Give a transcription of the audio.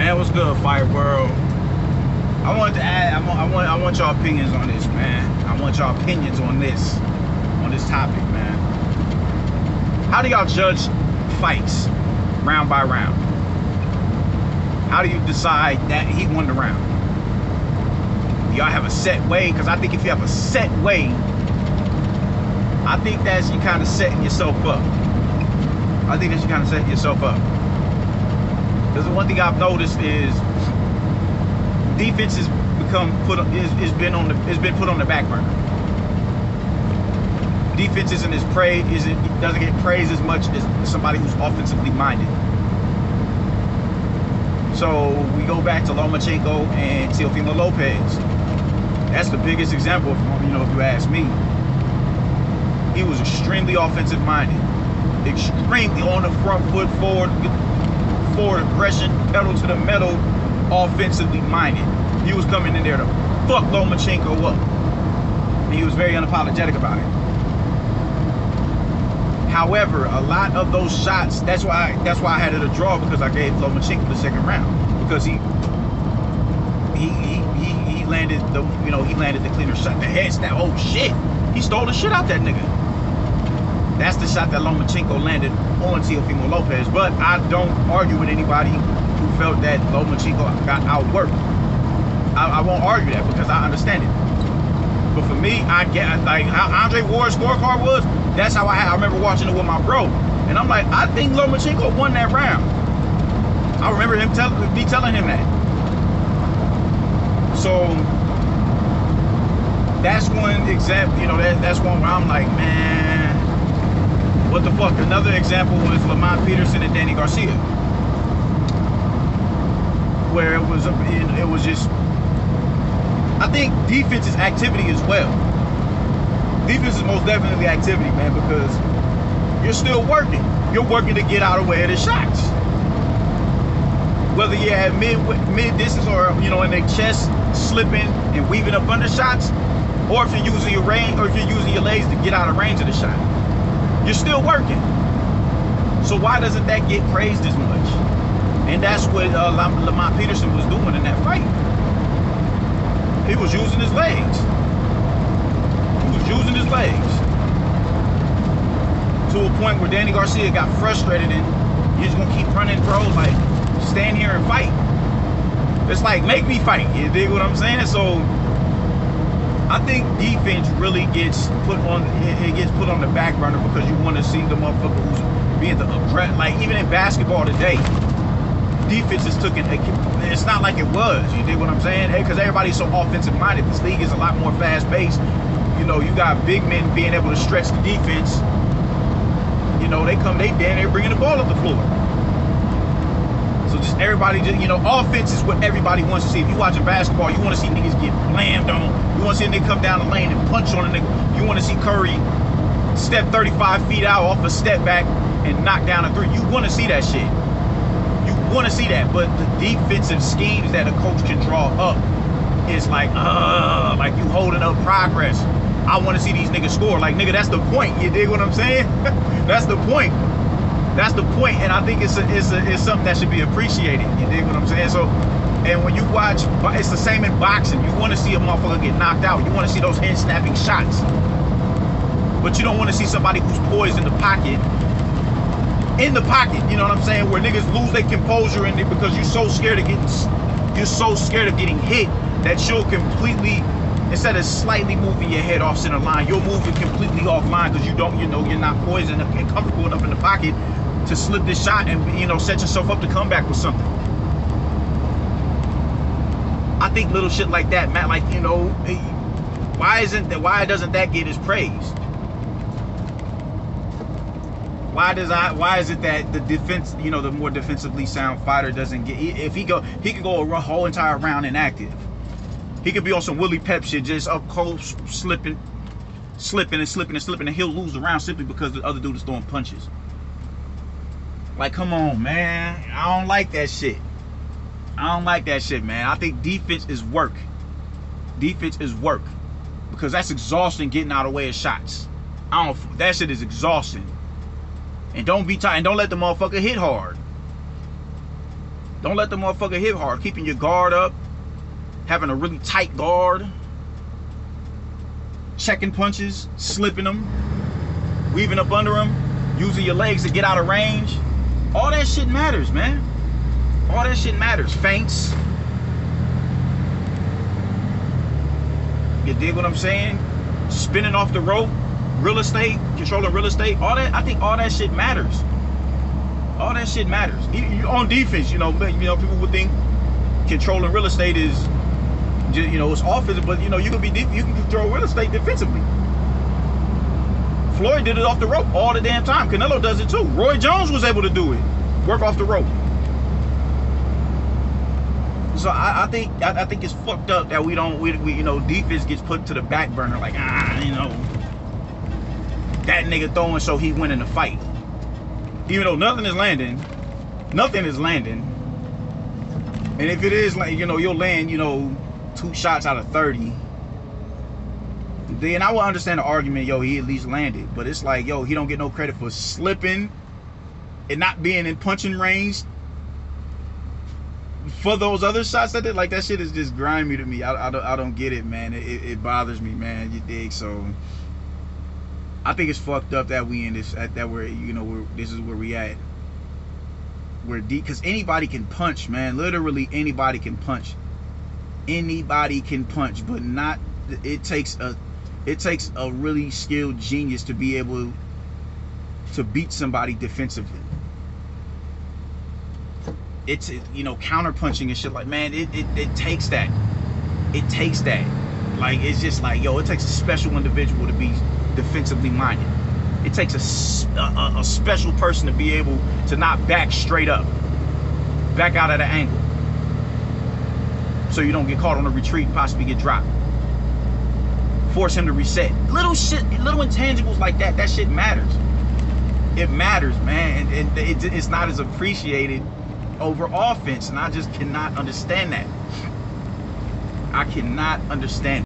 Man, what's good, Fight World? I wanted to add, I want y'all opinions on this, man. I want y'all opinions on this topic, man. How do y'all judge fights round by round? How do you decide that he won the round? Do y'all have a set way? Because I think if you have a set way, I think that's you kind of setting yourself up. Because the one thing I've noticed is defense has been put on the back burner. Defense doesn't get praised as much as somebody who's offensively minded. So we go back to Lomachenko and Teofimo Lopez. That's the biggest example, if you ask me. He was extremely offensive minded, extremely on the front foot, forward aggression, pedal to the metal, offensively minded. He was coming in there to fuck Lomachenko up, and he was very unapologetic about it. However, a lot of those shots, that's why I had it a draw, because I gave Lomachenko the second round, because he landed the cleaner shot. The head snap. Oh shit! He stole the shit out that nigga. That's the shot that Lomachenko landed on Teofimo Lopez. But I don't argue with anybody who felt that Lomachenko got outworked. I won't argue that, because I understand it. But for me, I get like how Andre Ward's scorecard was. That's how I remember watching it with my bro, and I'm like, I think Lomachenko won that round. I remember me telling him that. So that's one example. That's one where I'm like, man, what the fuck? Another example was Lamont Peterson and Danny Garcia, where it was just. I think defense is activity as well. Defense is most definitely activity, man, because you're still working. You're working to get out of the way of the shots. Whether you're at mid distance or in their chest, slipping and weaving up under shots, or if you're using your range, or if you're using your legs to get out of range of the shot, you're still working. So why doesn't that get praised as much? And that's what Lamont Peterson was doing in that fight. He was using his legs. To a point where Danny Garcia got frustrated and he's gonna keep running, bro. Like, stand here and fight. It's like, make me fight. You dig what I'm saying? So I think defense really gets put on the back burner, because you want to see the motherfucker who's being the aggressor. Like, even in basketball today, defense is it's not like it was. You dig what I'm saying? Because everybody's so offensive minded. This league is a lot more fast paced. You got big men being able to stretch the defense. They're bringing the ball up the floor. So just everybody, offense is what everybody wants to see. If you watching basketball, you want to see niggas get blammed on. You want to see a nigga come down the lane and punch on a nigga. You want to see Curry step 35 feet out off a step back and knock down a three. You want to see that shit. You want to see that. But the defensive schemes that a coach can draw up is like you holding up progress. I want to see these niggas score. Like, nigga, that's the point. You dig what I'm saying? That's the point. And I think it's something that should be appreciated. You dig what I'm saying? So, and when you watch, it's the same in boxing. You want to see a motherfucker get knocked out. You want to see those hand snapping shots. But you don't want to see somebody who's poised in the pocket. You know what I'm saying? Where niggas lose their composure because you're so scared of getting hit that you'll completely, instead of slightly moving your head off center line, you'll move it completely offline, because you're not poised and comfortable enough in the pocket to slip this shot and set yourself up to come back with something. I think little shit like that, Matt, like, why doesn't that get his praise? Why is it that the defense, the more defensively sound fighter doesn't get, if he could go a whole entire round inactive. He could be on some Willie Pep shit, just up close, slipping, and he'll lose the round simply because the other dude is throwing punches. Like, come on, man. I don't like that shit. Man. I think defense is work. Because that's exhausting, getting out of the way of shots. That shit is exhausting. And don't be tired. And don't let the motherfucker hit hard. Don't let the motherfucker hit hard. Keeping your guard up, having a really tight guard, checking punches, slipping them, weaving up under them, using your legs to get out of range. All that shit matters, man. All that shit matters. Feints. You dig what I'm saying? Spinning off the rope, real estate, controlling real estate. All that, I think all that shit matters. All that shit matters. On defense, you know, people would think controlling real estate is just, you know, it's offensive, but you know, you can control real estate defensively. Floyd did it off the rope all the damn time. Canelo does it too. Roy Jones was able to do it. Work off the rope. So I think it's fucked up that we you know, defense gets put to the back burner, like, you know, that nigga throwing so he winning the fight. Even though nothing is landing. And if it is, like, you know, you'll land, you know, 2 shots out of 30. Then I will understand the argument, yo, he at least landed. But it's like, yo, he don't get no credit for slipping and not being in punching range for those other shots that did. Like, that shit is just grimy to me. I don't get it, man. It bothers me, man. You dig? So I think it's fucked up that we in this, that we're, you know, this is where we at. We're deep, because anybody can punch, man. Literally anybody can punch. Anybody can punch, but not. It takes a really skilled genius to be able to beat somebody defensively. It's, you know, counter punching and shit, like, man, it takes that. It takes that. Like, it's just like, yo, it takes a special individual to be defensively minded. It takes a special person to be able to not back straight up, back out at an angle, so you don't get caught on a retreat and possibly get dropped. Force him to reset. Little shit, little intangibles like that. That shit matters. It matters, man, and it's not as appreciated over offense, and I just cannot understand that. I cannot understand it.